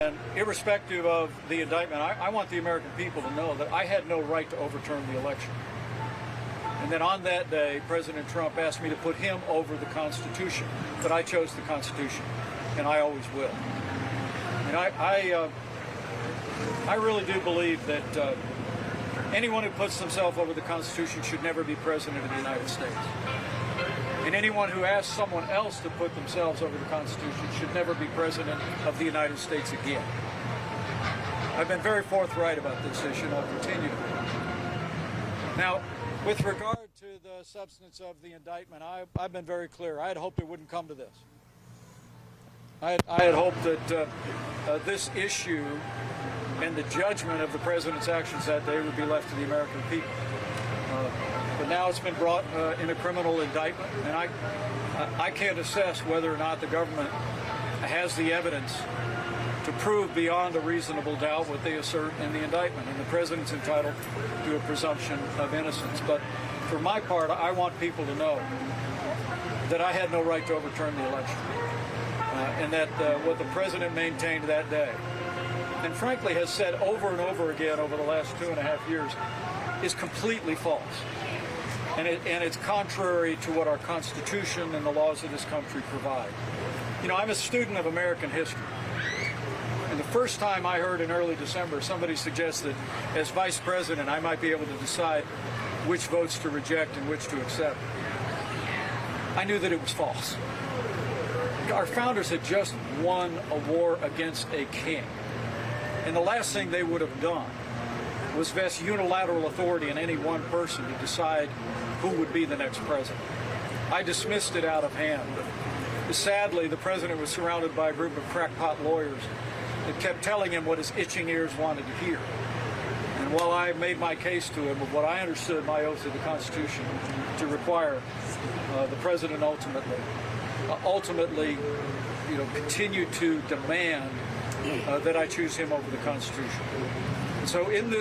And irrespective of the indictment, I want the American people to know that I had no right to overturn the election. And then on that day, President Trump asked me to put him over the Constitution. But I chose the Constitution, and I always will. And I really do believe that anyone who puts themselves over the Constitution should never be president of the United States. And anyone who asks someone else to put themselves over the Constitution should never be president of the United States again. I've been very forthright about this issue, and I'll continue to be. Now, with regard to the substance of the indictment, I've been very clear. I had hoped it wouldn't come to this. I had hoped that this issue and the judgment of the president's actions that day would be left to the American people. But now it's been brought in a criminal indictment, and I can't assess whether or not the government has the evidence to prove beyond a reasonable doubt what they assert in the indictment. And the president's entitled to a presumption of innocence. But for my part, I want people to know that I had no right to overturn the election, and that what the president maintained that day, and frankly has said over and over again over the last 2.5 years, is completely false. And it's contrary to what our Constitution and the laws of this country provide. You know, I'm a student of American history. And the first time I heard in early December somebody suggest that as vice president I might be able to decide which votes to reject and which to accept, I knew that it was false. Our founders had just won a war against a king. And the last thing they would have done was vest unilateral authority in any one person to decide who would be the next president. I dismissed it out of hand. But sadly, the president was surrounded by a group of crackpot lawyers that kept telling him what his itching ears wanted to hear. And while I made my case to him of what I understood my oath of the Constitution to require, the president ultimately, continued to demand that I choose him over the Constitution. And so in this